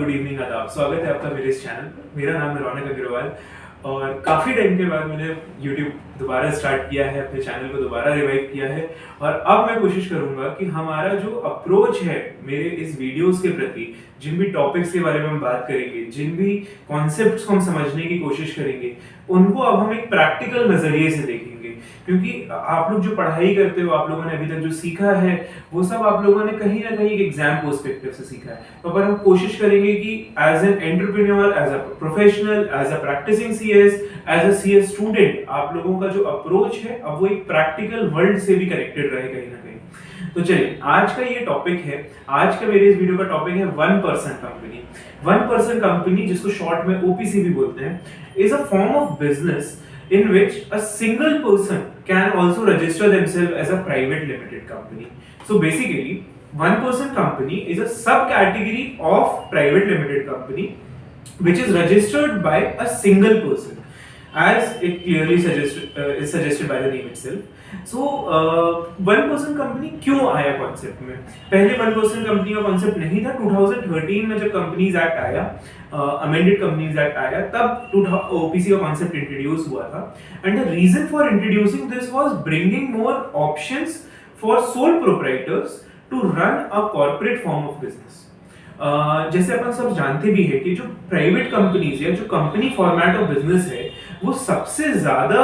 Good evening, आदाब। स्वागत है आपका मेरे इस चैनल पर। मेरा नाम है रौनक अग्रवाल और काफ़ी टाइम के बाद मैंने YouTube दोबारा स्टार्ट किया है, अपने चैनल को दोबारा रिवाइव किया है। और अब मैं कोशिश करूंगा कि हमारा जो अप्रोच है मेरे इस वीडियोस के प्रति, जिन भी टॉपिक्स के बारे में हम बात करेंगे, जिन भी कॉन्सेप्ट्स को हम समझने की कोशिश करेंगे, उनको अब हम एक प्रैक्टिकल नजरिए से देखेंगे। क्योंकि आप लोग जो पढ़ाई करते हो, आप लोगों ने अभी तक जो सीखा है, वो सब आप लोगों ने कहीं ना कहीं एक एग्जाम पर्सपेक्टिव से सीखा है। तो पर हम कोशिश करेंगे कि as an entrepreneur, as a professional, as a practicing CS, as a CS student, आप लोगों का जो अप्रोच है अब वो एक प्रैक्टिकल वर्ल्ड से भी कनेक्टेड रहे कहीं ना कहीं। तो चलिए, आज का ये टॉपिक है, आज का मेरे इस वीडियो का टॉपिक है 1% कंपनी। 1% कंपनी, जिसको शॉर्ट में ओपीसी भी बोलते हैं, is a form of business in which a single person can also register themselves as a private limited company. So basically, 1% company is a subcategory of private limited company which is registered by a single person, as it clearly is suggested by the name itself. So 1% company क्यों आया concept में? पहले 1% company का concept नहीं था। 2013 में जब companies act आया, अमेंडेड कंपनीज एक्ट आया, तब ओपीसी का कॉन्सेप्ट इंट्रोड्यूस हुआ था। And the reason for introducing this was bringing more options for sole proprietors to run a corporate form of business. जैसे अपन सब जानते भी है कि जो प्राइवेट कंपनीज या जो कंपनी फॉर्मेट ऑफ बिजनेस है, वो सबसे ज्यादा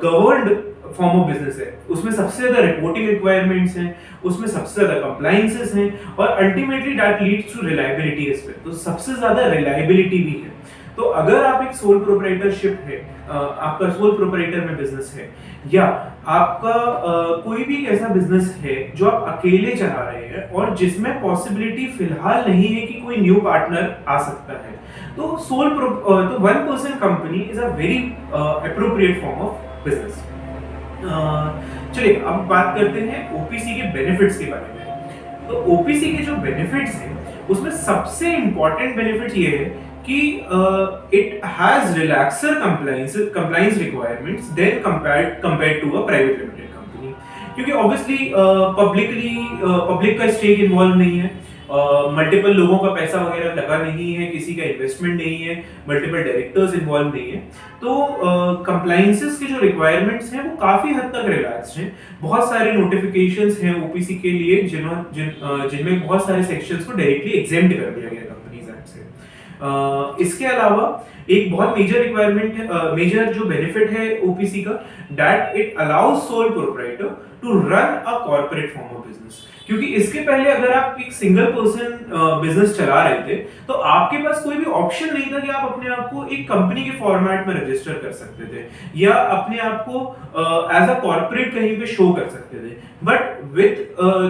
गवर्न्ड फॉर्म ऑफ बिजनेस है। उसमें सबसे ज्यादा रिपोर्टिंग रिक्वायरमेंट्स हैं, उसमें सबसे ज्यादा कंप्लायंसेस हैं, और ultimately that leads to reliability aspect. तो सबसे ज्यादा रिलायबिलिटी भी है। तो अगर आप एक सोल प्रोप्राइटरशिप है, आपका सोल प्रोप्राइटर में बिजनेस है, या आपका कोई भी ऐसा बिजनेस है जो आप अकेले चला रहे हैं और जिसमें पॉसिबिलिटी फिलहाल नहीं है कि कोई न्यू पार्टनर आ सकता है, तो 1% company is a very appropriate form of business. चलिए, अब बात करते हैं ओपीसी के बेनिफिट्स के बारे में। तो ओपीसी के जो बेनिफिट्स हैं, उसमें सबसे इंपॉर्टेंट बेनिफिट ये है कि it has relaxer compliance requirements then compared to a private limited company. क्योंकि ऑब्वियसली पब्लिक का स्टेक इन्वॉल्व नहीं है, मल्टीपल लोगों का पैसा वगैरह लगा नहीं है, किसी का इन्वेस्टमेंट नहीं है, मल्टीपल डायरेक्टर्स इन्वॉल्व नहीं है। तो कंप्लायंसेस की जो रिक्वायरमेंट्स हैं वो काफी हद तक रिलैक्स्ड हैं। बहुत सारे नोटिफिकेशंस हैं ओपीसी के लिए, जिनमें बहुत सारे सेक्शंस को डायरेक्टली एग्जेम्प्ट कर दिया गया कंपनीज एक्ट से। इसके अलावा एक बहुत मेजर जो बेनिफिट है ओपीसी का, that it allows sole proprietor to run a corporate form of business. क्योंकि इसके पहले अगर आप एक सिंगल पर्सन बिजनेस चला रहे थे, तो आपके पास कोई भी ऑप्शन नहीं था कि आप अपने आप को एक कंपनी के फॉर्मेट में रजिस्टर कर सकते थे या अपने आप को एज अ कॉर्पोरेट कहीं पे शो कर सकते थे। But with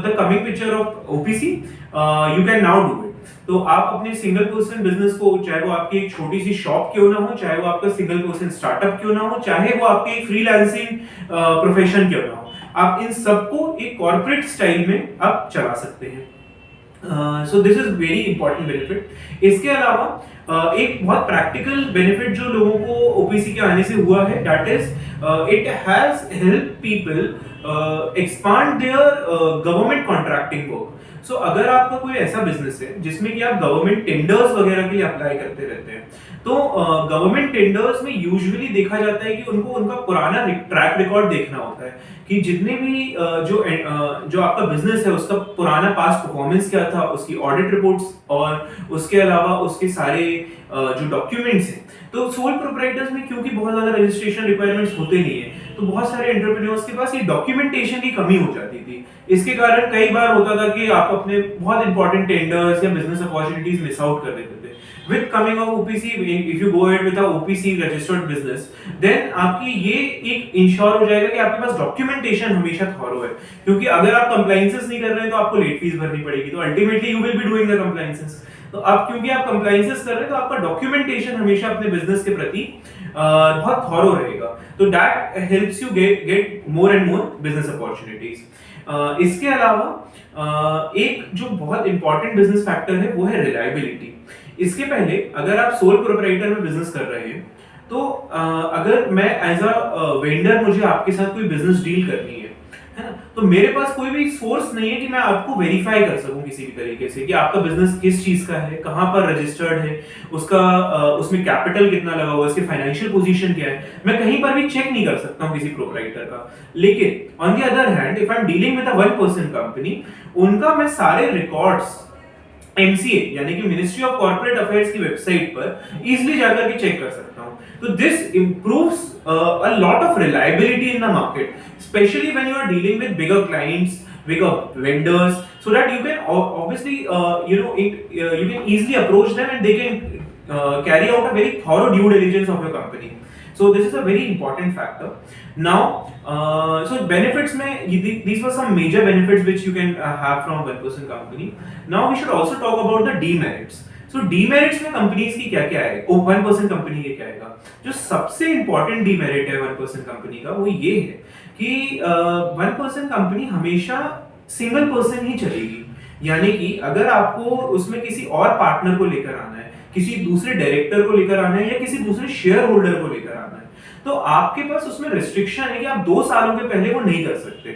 the coming picture of OPC, you can now do it. तो आप अपने सिंगल पर्सन बिजनेस को, चाहे वो आपकी एक छोटी सी शॉप क्यों ना हो, चाहे वो आपका सिंगल पर्सन स्टार्टअप क्यों ना हो, चाहे वो आपके एक फ्रीलांसिंग प्रोफेशन क्यों ना हो, आप इन सबको एक कॉर्पोरेट स्टाइल में आप चला सकते हैं। So this is very important benefit. इसके अलावा एक बहुत प्रैक्टिकल बेनिफिट जो लोगों को ओपीसी के आने से हुआ है, that is it has help people expand their government contracting work. So अगर आपका कोई ऐसा बिजनेस है जिसमें कि आप गवर्नमेंट टेंडर्स वगैरह के लिए अप्लाई करते रहते हैं, तो गवर्नमेंट टेंडर्स में यूजुअली देखा जाता है कि उनको उनका पुराना ट्रैक रिकॉर्ड देखना होता है कि जितने भी जो आपका बिजनेस है उसका पुराना पास्ट परफॉर्मेंस क्या था, उसकी ऑडिट रिपोर्ट्स और उसके अलावा उसके सारे जो डॉक्यूमेंट्स हैं। तो सोल प्रोप्राइटर्स में क्योंकि बहुत ज्यादा रजिस्ट्रेशन रिक्वायरमेंट्स होते नहीं है, तो बहुत सारे एंटरप्रेन्योर्स के पास ये डॉक्यूमेंटेशन की कमी हो जाती थी। इसके कारण कई बार होता था कि आप अपने बहुत इंपॉर्टेंट टेंडर्स या बिजनेस अपॉर्चुनिटीज मिस आउट कर देते थे। With coming of OPC, if you go ahead with a OPC registered business, then आपकी ये एक इंश्योर हो जाएगा कि आपके पास डॉक्यूमेंटेशन हमेशा थॉरो है। क्योंकि अगर आप कंप्लायंसेस नहीं कर रहे हैं तो आपको लेट फीस भरनी पड़ेगी, तो ultimately you will be doing the compliances. तो अब क्योंकि आप कंप्लायंसेस कर रहे हैं, तो आपका डॉक्यूमेंटेशन हमेशा अपने बिजनेस के प्रति बहुत थॉरो रहेगा। तो that helps you get more and more business opportunities. इसके अलावा एक जो बहुत इंपॉर्टेंट बिजनेस फैक्टर है वो है रिलायबिलिटी। इसके पहले अगर आप सोल प्रोप्राइटर में बिजनेस कर रहे हैं, तो अगर मैं एज अ वेंडर, मुझे आपके साथ कोई बिजनेस डील करनी है ना, तो मेरे पास कोई भी सोर्स नहीं है कि मैं आपको वेरीफाई कर सकूं किसी भी तरीके से कि आपका बिजनेस किस चीज का है, कहां पर रजिस्टर्ड है, उसका उसमें कैपिटल कितना लगा हुआ है, उसकी फाइनेंशियल पोजीशन क्या है, मैं कहीं पर भी चेक नहीं कर सकता हूं किसी प्रोप्राइटर का। लेकिन on the other hand if I am dealing with a 1% company, उनका मैं सारे रिकॉर्ड्स एमसीए यानी कि मिनिस्ट्री ऑफ कॉर्पोरेट अफेयर्स की वेबसाइट पर इजीली जाकर के चेक कर सकता हूं। तो this improves a lot of reliability in the market, specially when you are dealing with bigger clients, bigger vendors, so that you can obviously you can easily approach them and they can carry out a very thorough due diligence of your company. So this is a very important factor. Now so benefits mein these were some major benefits which you can have from 1% company. Now we should also talk about the demerits. So demerits में companies की क्या क्या है, 1% company के क्या आएगा। जो सबसे इंपॉर्टेंट डीमेरिट है 1% कंपनी का वो ये है कि 1% कंपनी हमेशा सिंगल पर्सन ही चलेगी। यानी कि अगर आपको उसमें किसी और पार्टनर को लेकर आना है, किसी दूसरे डायरेक्टर को लेकर आना है या किसी दूसरे शेयर होल्डर को लेकर आना है, तो आपके पास उसमें रिस्ट्रिक्शन है कि आप 2 सालों के पहले वो नहीं कर सकते।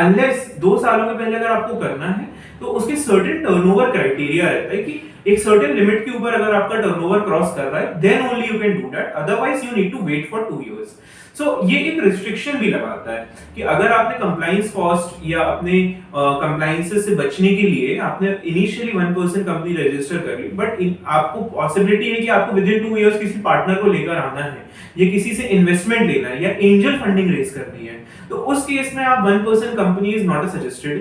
अनलेस 2 सालों के पहले अगर आपको करना है तो उसके सर्टेन टर्नओवर क्राइटेरिया रहता है कि एक सर्टेन लिमिट के ऊपर अगर आपका टर्नओवर क्रॉस कर रहा है then only you can do that, otherwise you need to wait for 2 years. So ये एक रिस्ट्रिक्शन भी लगाता है कि अगर आपने कंप्लायंस कॉस्ट या अपने कंप्लायंसेस से बचने के लिए आपने इनिशियली 1% कंपनी रजिस्टर कर ली, बट आपको पॉसिबिलिटी है कि आपको विद इन 2 इयर्स किसी पार्टनर को लेकर आना है या किसी से इन्वेस्टमेंट लेना है या एंजल फंडिंग रेज करनी है, तो उस केस में आप 1% company is not a suggested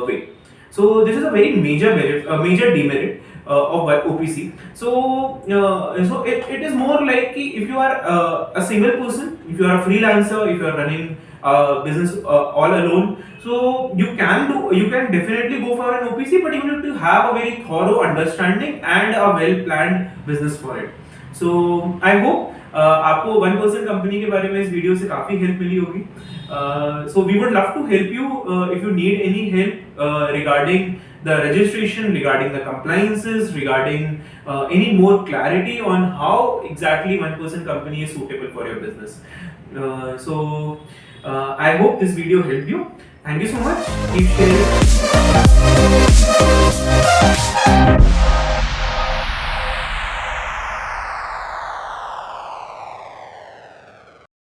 way. So this is a very major demerit of OPC. So it is more like if you are a single person, if you are a freelancer, if you are running a business all alone, so you can definitely go for an OPC, but you need to have a very thorough understanding and a well planned business for it. So I hope आपको 1% company के बारे में इस video से काफी help मिली होगी। So we would love to help you if you need any help regarding the registration, regarding the compliances, regarding any more clarity on how exactly 1% company is suitable for your business. I hope this video helped you. Thank you so much. Keep sharing.